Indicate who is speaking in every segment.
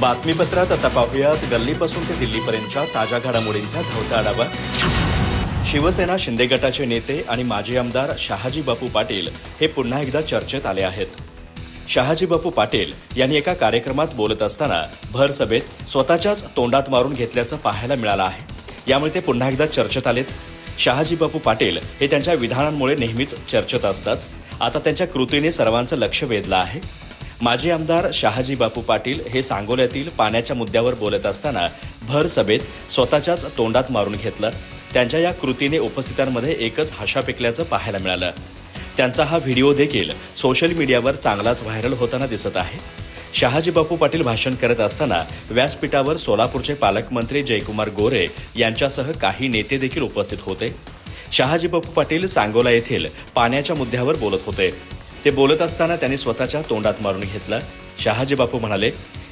Speaker 1: बातमीपत्रात आता पाहूयात गल्लीपासून ते दिल्लीपर्यंतच्या ताज्या घडामोडींचा धावता आढावा। शिवसेना शिंदे गटाचे नेते आणि माजी आमदार शहाजी बापू पाटील हे पुन्हा एकदा चर्चेत आले आहेत। शहाजी बापू पाटील यांनी एका कार्यक्रमात बोलत असताना भर सभेत स्वतःच्याच तोंडात मारून घेतल्याचं पाहायला मिळालं आहे। यामुळे ते पुन्हा एकदा चर्चेत आलेत। शहाजी बापू पाटील हे त्यांच्या विधानांमुळे नेहमीच चर्चेत असतात। आता त्यांच्या कृतीने सर्वांचं लक्ष वेधलं आहे। माजी आमदार शहाजी बापू पाटील हे सांगोल्यातील पाण्याच्या मुद्द्यावर बोलत असताना भर सभेत स्वतःच्याच तोंडात मारून घेतलं। त्यांच्या या कृतीने उपस्थितांमध्ये एकच हशा पिकल्याचं पाहायला मिळालं। त्यांचा हा व्हिडिओ देखील सोशल मीडियावर चांगलाच व्हायरल होताना दिसत आहे। शहाजी बापू पाटील भाषण करत असताना व्यासपीठावर सोलापूरचे पालकमंत्री जयकुमार गोरे यांच्यासह काही नेते देखील उपस्थित होते। शहाजी बापू पाटील सांगोला येथील पाण्याच्या मुद्द्यावर बोलत होते। ते बोलत असताना त्यांनी स्वतःच्या तोंडात मारून घेतलं। शहाजी बापू म्हणाले,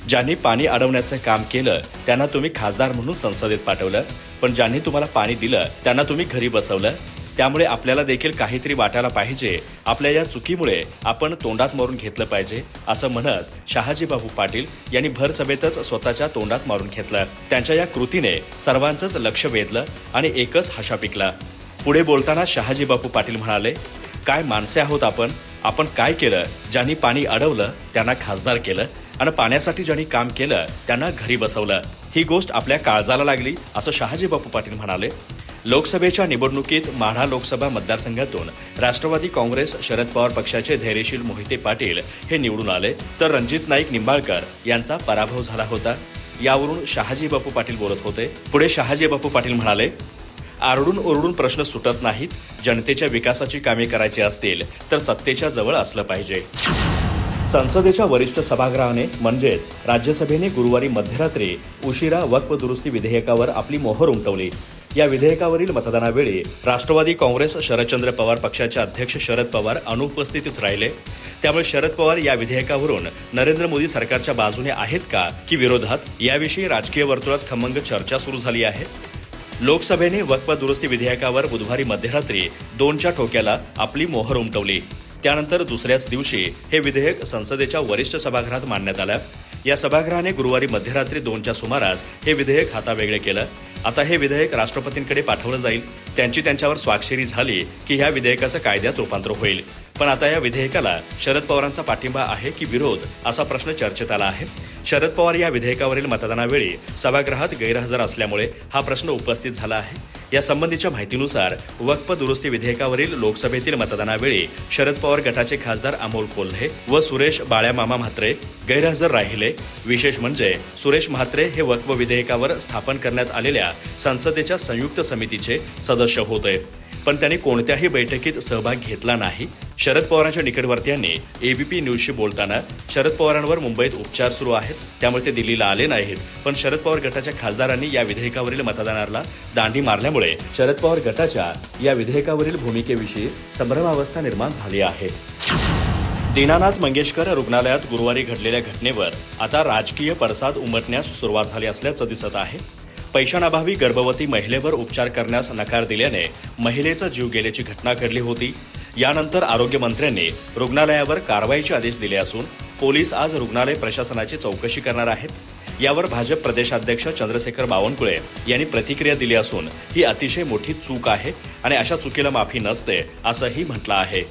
Speaker 1: ज्यांनी पाणी अडवण्याचं काम केलं त्यांना तुम्ही खासदार म्हणून संसदेत पाठवलं, पण ज्यांनी तुम्हाला पाणी दिलं त्यांना तुम्ही घरी बसवलं। त्यामुळे आपल्याला देखील काहीतरी वाटायला पाहिजे। आपल्या या चुकीमुळे आपण तोंडात मारून घेतलं पाहिजे, असं म्हणत शहाजी बापू पाटील यांनी भर सभेतच स्वतःच्या तोंडात मारून घेतलं। त्यांच्या या कृतीने सर्वांचंच लक्ष वेधलं आणि एकच हशा पिकला। पुढे बोलताना शहाजी बापू पाटील म्हणाले, काय माणसे आहोत आपण काय केलं? ज्यांनी पाणी अडवलं त्यांना खासदार केलं आणि पाण्यासाठी ज्यांनी काम केलं त्यांना घरी बसवलं। ही गोष्ट आपल्या काळजाला लागली, असं शहाजी बापू पाटील म्हणाले। लोकसभेच्या निवडणुकीत माढा लोकसभा मतदारसंघातून राष्ट्रवादी काँग्रेस शरद पवार पक्षाचे धैर्यशील मोहिते पाटील हे निवडून आले, तर रणजित नाईक निंबाळकर यांचा पराभव झाला होता। यावरून शहाजी बापू पाटील बोलत होते। पुढे शहाजी बापू पाटील म्हणाले, आरडून ओरडून प्रश्न सुटत नाहीत। जनतेच्या विकासाची कामे करायची असतील तर सत्तेच्या जवळ असलं पाहिजे। संसदेच्या वरिष्ठ सभागृहाने म्हणजेच राज्यसभेने गुरुवारी मध्यरात्री उशिरा वक्फ दुरुस्ती विधेयकावर आपली मोहर उमटवली। या विधेयकावरील मतदानावेळी राष्ट्रवादी काँग्रेस शरदचंद्र पवार पक्षाचे अध्यक्ष शरद पवार अनुपस्थित राहिले। त्यामुळे शरद पवार या विधेयकावरून नरेंद्र मोदी सरकारच्या बाजूने आहेत का की विरोधात, याविषयी राजकीय वर्तुळात खमंग चर्चा सुरू झाली आहे। लोकसभेने वक्फ दुरुस्ती विधेयकावर बुधवारी मध्यरात्री 2च्या ठोक्याला आपली मोहर उमटवली। त्यानंतर दुसऱ्याच दिवशी हे विधेयक संसदेच्या वरिष्ठ सभागृहात मांडण्यात आलं। या सभागृहाने गुरुवारी मध्यरात्री 2च्या सुमारास हे विधेयक हातावेगळे केलं। आता हे विधेयक राष्ट्रपतींकडे पाठवलं जाईल। त्यांच्यावर स्वाक्षरी झाली की ह्या विधेयकाचं कायद्यात रूपांतर होईल। पण आता या विधेयकाला शरद पवारांचा पाठिंबा आहे की विरोध, असा प्रश्न चर्चेत आला आहे। शरद पवार या विधेयकावरील मतदानावेळी सभागृहात गैरहजर असल्यामुळे हा प्रश्न उपस्थित झाला आहे। या संबंधीच्या माहितीनुसार वक्फ दुरुस्ती विधेयकावरील लोकसभेतील मतदानावेळी शरद पवार गटाचे खासदार अमोल कोल्हे व सुरेश बाळ्यामामा म्हात्रे गैरहजर राहिले। विशेष म्हणजे सुरेश म्हात्रे हे वक्फ विधेयकावर स्थापन करण्यात आलेल्या संसदेच्या संयुक्त समितीचे सदस्य होते, पण त्यांनी कोणत्याही बैठकीत सहभाग घेतला नाही। शरद पवारांच्या निकटवर्तीयांनी एबीपी न्यूजशी बोलताना शरद पवारांवर मुंबईत उपचार सुरू आहेत, त्यामुळे ते दिल्लीला आले नाहीत। पण शरद पवार गटाच्या खासदारांनी या विधेयकावरील मतदानाला दांडी मारल्यामुळे शरद पवार गटाच्या या विधेयकावरील भूमिकेविषयी संभ्रमावस्था निर्माण झाली आहे। दीनानाथ मंगेशकर रुग्णालयात गुरुवारी घडलेल्या घटनेवर आता राजकीय पडसाद उमटण्यास सुरुवात झाली असल्याचं दिसत आहे। पैशांअभावी गर्भवती महिलेवर उपचार करण्यास नकार दिल्याने महिलेचा जीव गेल्याची घटना घडली होती। यानंतर आरोग्यमंत्र्यांनी रुग्णालयावर कारवाईचे आदेश दिले असून पोलीस आज रुग्णालय प्रशासनाची चौकशी करणार आहेत। यावर भाजप प्रदेशाध्यक्ष चंद्रशेखर बावनकुळे यांनी प्रतिक्रिया दिली असून ही अतिशय मोठी चूक आहे आणि अशा चुकीला माफी नसते, असंही म्हटलं आहे।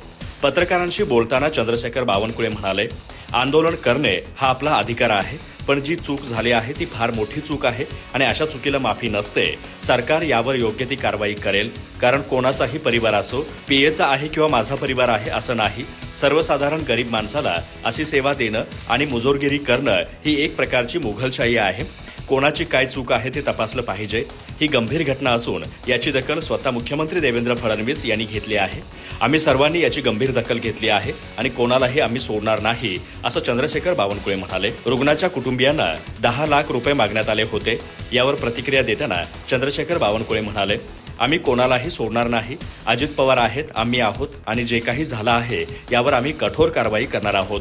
Speaker 1: पत्रकारांशी बोलताना चंद्रशेखर बावनकुळे म्हणाले, आंदोलन करणे हा आपला अधिकार आहे, पण जी चूक झाली आहे ती फार मोठी चूक आहे आणि अशा चुकीला माफी नसते। सरकार यावर योग्य ती कारवाई करेल, कारण कोणाचाही परिवार असो, पीएचा आहे किंवा माझा परिवार आहे असं नाही। सर्वसाधारण गरीब माणसाला अशी सेवा देणं आणि मुजोरगिरी करणं ही एक प्रकारची मुघलशाही आहे। कोणाची काय चूक आहे ते तपासलं पाहिजे। ही गंभीर घटना असून याची दखल स्वतः मुख्यमंत्री देवेंद्र फडणवीस यांनी घेतली आहे। आम्ही सर्वांनी याची गंभीर दखल घेतली आहे आणि कोणालाही आम्ही सोडणार नाही, असं चंद्रशेखर बावनकुळे म्हणाले। रुग्णाच्या कुटुंबियांना 10 लाख रुपये मागण्यात आले होते। यावर प्रतिक्रिया देताना चंद्रशेखर बावनकुळे म्हणाले, आम्ही कोणालाही सोडणार नाही। अजित पवार आहेत, आम्ही आहोत आणि जे काही झालं आहे यावर आम्ही कठोर कारवाई करणार आहोत।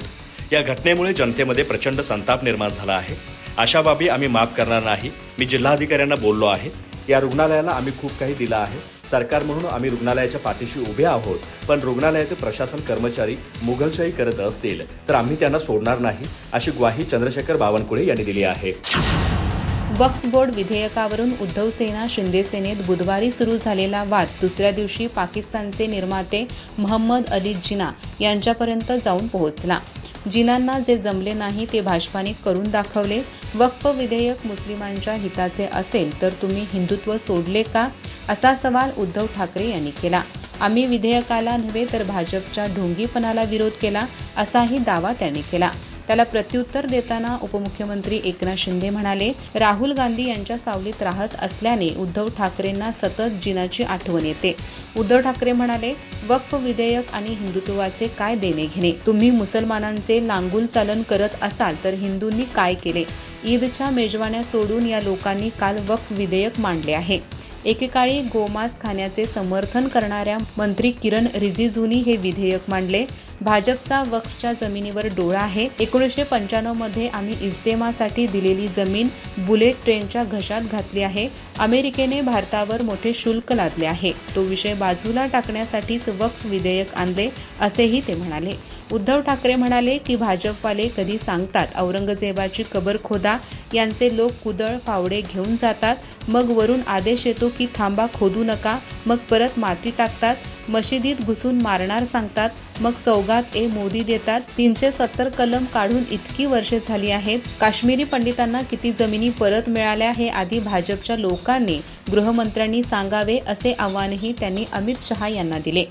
Speaker 1: या घटनेमुळे जनतेमध्ये प्रचंड संताप निर्माण झाला आहे। अशा बाबी आम्ही माफ करणार नाही। मी जिल्हाधिकाऱ्यांना बोललो आहे, या रुग्णालयाला आम्ही खूप काही दिलं आहे. सरकार म्हणून आम्ही रुग्णालयाच्या पाठीशी उभे आहोत, पण रुग्णालयाचे प्रशासन कर्मचारी मुघलशाही करत असतील तर आम्ही त्यांना सोडणार नाही, अशी ग्वाही चंद्रशेखर बावनकुळे यांनी दिली आहे.
Speaker 2: वक्फ बोर्ड विधेयकावरून उद्धव सेना शिंदे सेनेत बुधवारी सुरू झालेला वाद दुसऱ्या दिवशी पाकिस्तानचे निर्माते मोहम्मद अली जिना यांच्यापर्यंत जाऊन पोहोचला. जिनांना जे जमले नाही ते भाजपाने करून दाखवले. वक्फ विधेयक मुस्लिमांच्या हिताचे असेल तर तुम्ही हिंदुत्व सोडले का, असा सवाल उद्धव ठाकरे यांनी केला. आम्ही विधेयकाला नव्हे तर भाजपच्या ढोंगीपणाला विरोध केला, असाही दावा त्यांनी केला. त्याला प्रत्युत्तर देताना उपमुख्यमंत्री एकनाथ शिंदे म्हणाले, राहुल गांधी यांच्या सावलीत राहत असल्याने उद्धव ठाकरेंना सतत जिनाची आठवण येते. उद्धव ठाकरे म्हणाले, वक्फ विधेयक आणि हिंदुत्वाचे काय देणे घेणे. तुम्ही मुसलमानांचे लांगुल चालन करत असाल तर हिंदूंनी काय केले. ईदच्या मेजवान्या सोडून या लोकांनी काल वक्फ विधेयक मांडले आहे. एकेकाळी गोमांस खाण्याचे समर्थन करणाऱ्या मंत्री किरण रिजिजूंनी हे विधेयक मांडले. भाजपचा वक्फच्या जमिनीवर डोळा आहे. 1995 मध्ये आम्ही इज्तेमासाठी दिलेली जमीन बुलेट ट्रेनच्या घशात घातली आहे. अमेरिकेने भारतावर मोठे शुल्क लादले आहे. तो विषय बाजूला टाकण्यासाठीच वक्फ विधेयक आणले, असेही ते म्हणाले. उद्धव ठाकरे म्हणाले की भाजपवाले कधी सांगतात औरंगजेबाची कबर खोदा, यांचे लोक कुदळ फावडे घेऊन जातात, मग वरून आदेश येतो की थांबा खोदू नका, मग परत माती टाकतात, मशिदीत घुसून मारणार सांगतात, मग सौगात मोदी देतात. 370 कलम काढून इतकी वर्षे झाली आहेत. काश्मीरी पंडितांना किती जमिनी परत मिळाल्या हे आधी भाजपच्या लोकांनी गृहमंत्र्यांनी सांगावे, असे आव्हानही त्यांनी अमित शहा यांना दिले.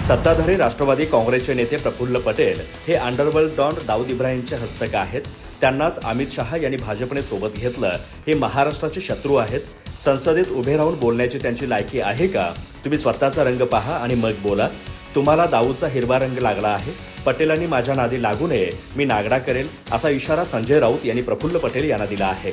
Speaker 1: सत्ताधारी राष्ट्रवादी काँग्रेसचे नेते प्रफुल्ल पटेल हे अंडरवर्ल्ड डॉन दाऊद इब्राहिमचे हस्तक आहेत. त्यांनाच अमित शहा यांनी भाजपने सोबत घेतलं. हे महाराष्ट्राचे शत्रू आहेत. संसदेत उभे राहून बोलण्याची त्यांची लायकी आहे का? तुम्ही स्वतःचा रंग पहा आणि मग बोला. तुम्हाला दाऊदचा हिरवा रंग लागला आहे. पटेलांनी माझ्या नादी लागू नये, मी नागडा करेल, असा इशारा संजय राऊत यांनी प्रफुल्ल पटेल यांना दिला आहे.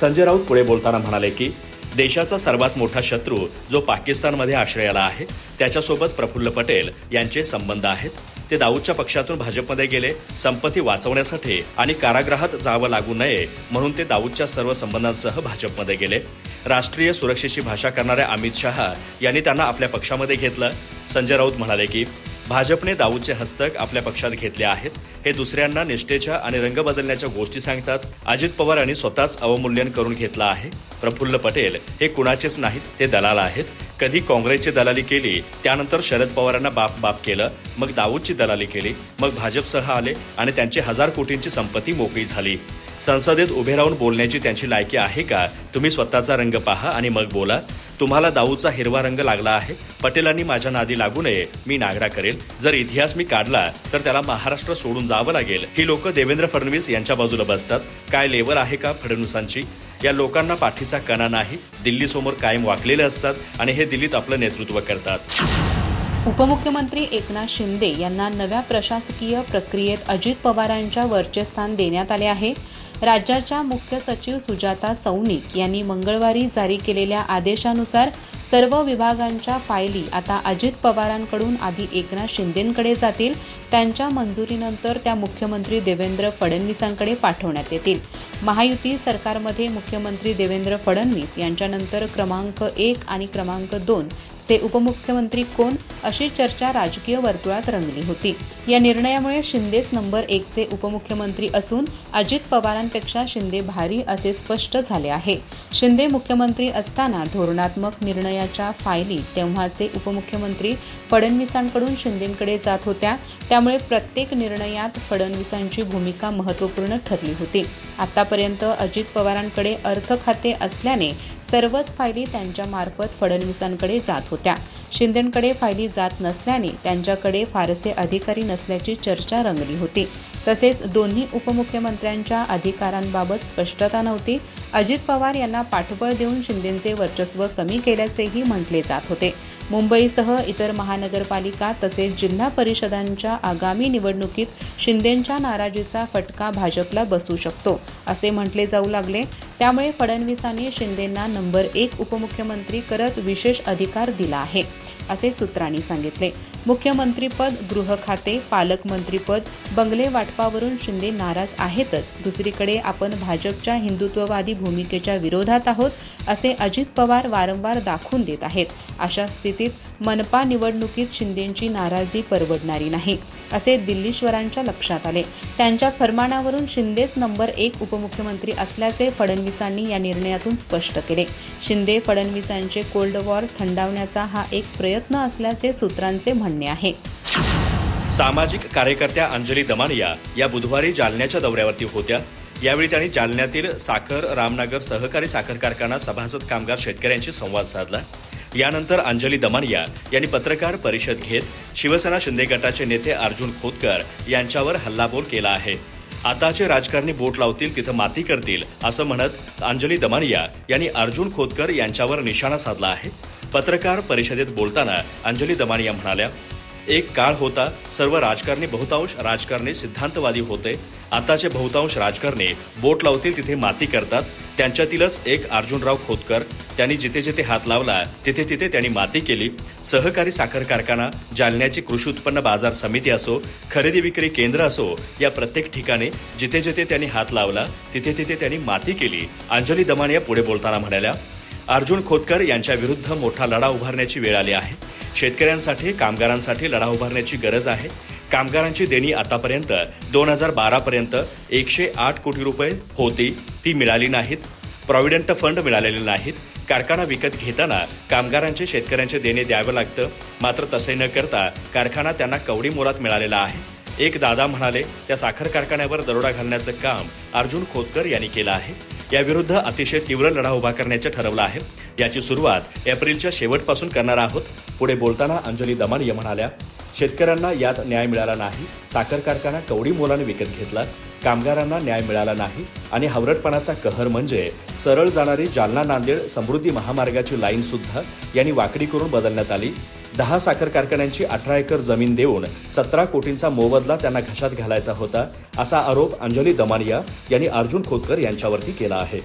Speaker 1: संजय राऊत पुढे बोलताना म्हणाले की देशाचा सर्वात मोठा शत्रू जो पाकिस्तानमध्ये आश्रयाला आहे, त्याच्यासोबत प्रफुल्ल पटेल यांचे संबंध आहेत. ते दाऊदच्या पक्षातून भाजपमध्ये गेले. संपत्ती वाचवण्यासाठी आणि कारागृहात जावं लागू नये म्हणून ते दाऊदच्या सर्व संबंधांसह भाजपमध्ये गेले. राष्ट्रीय सुरक्षेची भाषा करणाऱ्या अमित शहा यांनी त्यांना आपल्या पक्षामध्ये घेतलं. संजय राऊत म्हणाले की भाजपने दाऊदचे हस्तक आपल्या पक्षात घेतले आहेत. हे दुसऱ्यांना निष्ठेच्या आणि रंग बदलण्याच्या गोष्टी सांगतात. अजित पवार यांनी स्वतःच अवमूल्यन करून घेतलं आहे. प्रफुल्ल पटेल हे कुणाचेच नाहीत, ते दलाल आहेत. कधी काँग्रेसची दलाली केली, त्यानंतर शरद पवारांना बाप केलं, मग दाऊदची दलाली केली, मग भाजपसह आले आणि त्यांची 1000 कोटींची संपत्ती मोकळी झाली. संसदेत उभे राहून बोलण्याची त्यांची लायकी आहे का? तुम्ही स्वतःचा रंग पहा आणि मग बोला. तुम्हाला दाऊदचा हिरवा रंग लागला आहे. पटेलांनी माझ्या नादी लागू नये, मी नागडा करेल. जर इतिहास मी काढला तर त्याला महाराष्ट्र सोडून जावं लागेल. ही लोक देवेंद्र फडणवीस यांच्या बाजूला बसतात. काय लेवल आहे का फडणवीसांची? या लोकांना पाठीचा कणा नाही. दिल्लीसमोर कायम वाकलेले असतात आणि हे दिल्लीत आपलं नेतृत्व करतात.
Speaker 2: उपमुख्यमंत्री एकनाथ शिंदे यांना नव्या प्रशासकीय प्रक्रियेत अजित पवारांच्या वरचे स्थान देण्यात आले आहे. राज्याच्या मुख्य सचिव सुजाता सौनिक यांनी मंगळवारी जारी केलेल्या आदेशानुसार सर्व विभागांच्या फायली आता अजित पवारांकडून आधी एकनाथ शिंदेंकडे जातील. त्यांच्या मंजुरीनंतर त्या मुख्यमंत्री देवेंद्र फडणवीसांकडे पाठवण्यात येतील. महायुती सरकारमध्ये मुख्यमंत्री देवेंद्र फडणवीस यांच्यानंतर क्रमांक 1 आणि क्रमांक 2 चे उपमुख्यमंत्री कोण, अशी चर्चा राजकीय वर्तुळात रंगली होती. या निर्णयामुळे शिंदेच नंबर 1 चे उपमुख्यमंत्री असून अजित पवारांपेक्षा शिंदे भारी असे स्पष्ट झाले आहे. शिंदे मुख्यमंत्री असताना धोरणात्मक निर्णयाच्या फायली तेव्हाचे उपमुख्यमंत्री फडणवीसांकडून शिंदेंकडे जात होत्या. त्यामुळे प्रत्येक निर्णयात फडणवीसांची भूमिका महत्त्वपूर्ण ठरली होती. आतापर्यंत अजित पवारांकडे अर्थ खाते असल्याने सर्वच फायली त्यांच्यामार्फत फडणवीसांकडे जात होत्या. शिंदेंकडे फायली जात नसल्याने त्यांच्याकडे फारसे अधिकारी नसल्याची चर्चा रंगली होती. तसेच दोन्ही उपमुख्यमंत्र्यांच्या अधिकारांबाबत स्पष्टता नव्हती. अजित पवार यांना पाठबळ देऊन शिंदेंचे वर्चस्व कमी केल्याचेही म्हटले जात होते. मुंबईसह इतर महानगरपालिका तसेच जिल्हा परिषदांच्या आगामी निवडणुकीत शिंदेंच्या नाराजीचा फटका भाजपला बसू शकतो, असे म्हटले जाऊ लागले. त्यामुळे फडणवीसांनी शिंदेंना नंबर 1 उपमुख्यमंत्री करत विशेष अधिकार दिला आहे, असे सूत्रांनी सांगितले. मुख्यमंत्रीपद, गृह खाते, पालकमंत्रीपद, बंगले वाटपावरून शिंदे नाराज आहेतच. दुसरीकडे आपण भाजपच्या हिंदुत्ववादी भूमिकेच्या विरोधात आहोत असे अजित पवार वारंवार दाखवून देत आहेत. अशा स्थितीत मनपा निवडणुकीत शिंदेंची नाराजी परवडणारी नाही असे दिल्लीश्वरांच्या लक्षात आले. त्यांच्या फरमानावरून शिंदेच नंबर 1 उपमुख्यमंत्री असल्याचे फडणवीसांनी या निर्णयातून स्पष्ट केले. शिंदे फडणवीसांचे कोल्ड वॉर थंडावण्याचा हा एक प्रयत्न असल्याचे सूत्रांचे म्हणणे आहे.
Speaker 1: सामाजिक कार्यकर्त्या अंजली दमानिया या बुधवारी जालन्याच्या दौऱ्यावरती होत्या. यावेळी त्यांनी जालन्यातील साखर रामनगर सहकारी साखर कारखाना सभासद कामगार शेतकऱ्यांशी संवाद साधला. यानंतर अंजली दमानिया यांनी पत्रकार परिषद घेत शिवसेना शिंदे गटाचे नेते अर्जुन खोतकर यांच्यावर हल्लाबोल केला आहे. आताचे राजकारणी बोट लावतील तिथं माती करतील असं म्हणत अंजली दमानिया यांनी अर्जुन खोतकर यांच्यावर निशाणा साधला आहे. पत्रकार परिषदेत बोलताना अंजली दमानिया म्हणाल्या, एक काळ होता सर्व राजकारणी बहुतांश राजकारणी सिद्धांतवादी होते. आताचे बहुतांश राजकारणी बोट लावतील तिथे माती करतात. त्यांच्यातीलच एक अर्जुनराव खोतकर, त्यांनी जिथे जिथे हात लावला तिथे तिथे त्यांनी माती केली. सहकारी साखर कारखाना, जालन्याची कृषी उत्पन्न बाजार समिती असो, खरेदी विक्री केंद्र असो, या प्रत्येक ठिकाणी जिथे जिथे त्यांनी हात लावला तिथे तिथे त्यांनी माती केली. अंजली दमानिया पुढे बोलताना म्हणाल्या, अर्जुन खोतकर यांच्या विरुद्ध मोठा लढा उभारण्याची वेळ आली आहे. शेतकऱ्यांसाठी, कामगारांसाठी लढा उभारण्याची गरज आहे. कामगारांची देणी आतापर्यंत 2012 पर्यंत 108 कोटी रुपये होती, ती मिळाली नाहीत. प्रॉव्हिडंट फंड मिळालेले नाहीत. कारखाना विकत घेताना कामगारांचे, शेतकऱ्यांचे देणे द्यावं लागतं. मात्र तसे न करता कारखाना त्यांना कवडी मोलात मिळालेला आहे. एक दादा म्हणाले, त्या साखर कारखान्यावर दरोडा घालण्याचं काम अर्जुन खोतकर यांनी केलं आहे. याविरुद्ध अतिशय तीव्र लढा उभा करण्याचे ठरवलं आहे. याची सुरुवात एप्रिलच्या शेवटपासून करणार आहोत. पुढे बोलताना अंजली दमानिया म्हणाल्या, शेतकऱ्यांना यात न्याय मिळाला नाही. साखर कारखाना कवडी मोलाने विकत घेतला. कामगारांना न्याय मिळाला नाही आणि हावरटपणाचा कहर म्हणजे सरळ जाणारी जालना नांदेड समृद्धी महामार्गाची लाईन सुद्धा यांनी वाकडी करून बदलण्यात आली. 10 साखर कारखान्यांची 18 एकर जमीन देऊन 17 कोटींचा मोबदला त्यांना घशात घालायचा होता, असा आरोप अंजली दमानिया यांनी अर्जुन खोतकर यांच्यावरती केला आहे.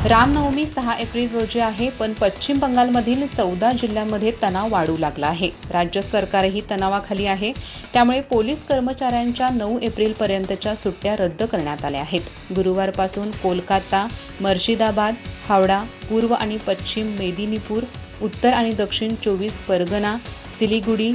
Speaker 2: रामनवमी 6 एप्रिल रोजी आहे, पण पश्चिम बंगालमधील 14 जिल्ह्यांमध्ये तणाव वाढू लागला आहे. राज्य सरकारही तणावाखाली आहे. त्यामुळे पोलीस कर्मचाऱ्यांच्या 9 एप्रिलपर्यंतच्या सुट्ट्या रद्द करण्यात आल्या आहेत. गुरुवारपासून कोलकाता, मुर्शिदाबाद, हावडा, पूर्व आणि पश्चिम मेदिनीपूर, उत्तर आणि दक्षिण 24 परगणा, सिलिगुडी,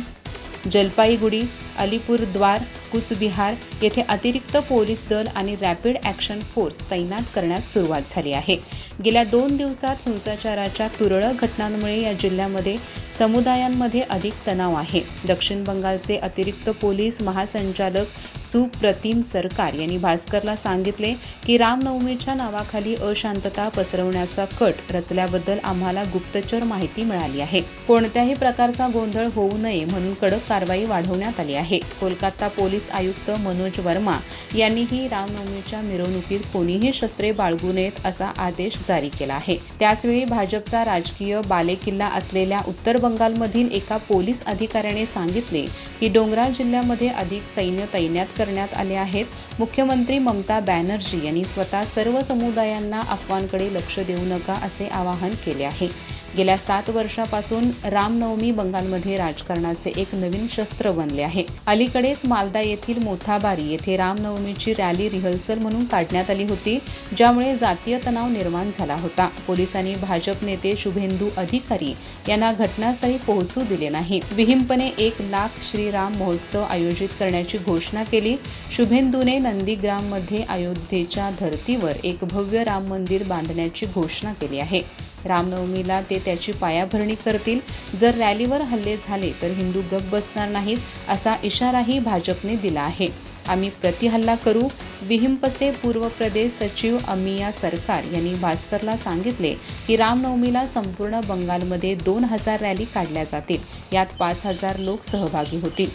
Speaker 2: जलपाईगुडी, अलीपुरद्वार, कुचबिहार येथे अतिरिक्त पोलीस दल आणि रॅपिड ॲक्शन फोर्स तैनात करण्यात सुरुवात झाली आहे. गेल्या 2 दिवसात हिंसाचाराच्या तुरळक घटनांमुळे या जिल्ह्यामध्ये समुदायांमध्ये अधिक तणाव आहे. दक्षिण बंगालचे अतिरिक्त पोलीस महासंचालक सुप्रतिम सरकार यांनी भास्करला सांगितले की रामनवमीच्या नावाखाली अशांतता पसरवण्याचा कट रचल्याबद्दल आम्हाला गुप्तचर माहिती मिळाली आहे. कोणत्याही प्रकारचा गोंधळ होऊ नये म्हणून कडक कारवाई वाढवण्यात आली आहे. कोलकाता पोलीस आयुक्त मनोज वर्मा यांनीही रामनवमीच्या मिरवणुकीत कोणीही शस्त्रे बाळगू नयेत असा आदेश जारी केला आहे. त्याचवेळी भाजपचा राजकीय बालेकिल्ला असलेल्या उत्तर बंगालमधील एका पोलीस अधिकाऱ्याने सांगितले की डोंगराळ जिल्ह्यामध्ये अधिक सैन्य तैनात करण्यात आले आहेत. मुख्यमंत्री ममता बॅनर्जी यांनी स्वतः सर्व समुदायांना अफवांकडे लक्ष देऊ नका असे आवाहन केले आहे. गेल्या 7 वर्षापासून रामनवमी बंगालमध्ये राजकारणाचे एक नवीन शस्त्र बनले आहे. अलीकडेच मालदा येथील मोथाबारी येथे रामनवमीची रॅली रिहर्सल म्हणून काढण्यात आली होती, ज्यामुळे जातीय तणाव निर्माण झाला होता. पोलिसांनी भाजप नेते शुभेंदू अधिकारी यांना घटनास्थळी पोहोचू दिले नाही. विहिंपने 1 लाख श्रीराम महोत्सव आयोजित करण्याची घोषणा केली. शुभेंदूने नंदीग्राममध्ये अयोध्येच्या धर्तीवर एक भव्य राम मंदिर बांधण्याची घोषणा केली आहे. रामनवमीला ते त्याची पायाभरणी करतील. जर रॅलीवर हल्ले झाले तर हिंदू गप्प बसणार नाहीत असा इशाराही भाजपने दिला आहे. आम्ही प्रतिहल्ला करू. विहिंपचे पूर्व प्रदेश सचिव अमिया सरकार यांनी भास्करला सांगितले की रामनवमीला संपूर्ण बंगालमध्ये 2000 रॅली काढल्या जातील. यात 5000 लोक सहभागी होतील.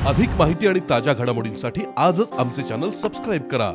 Speaker 3: अधिक माहिती आणि ताज्या घडामोडींसाठी आजच आमचे चॅनल सबस्क्राइब करा.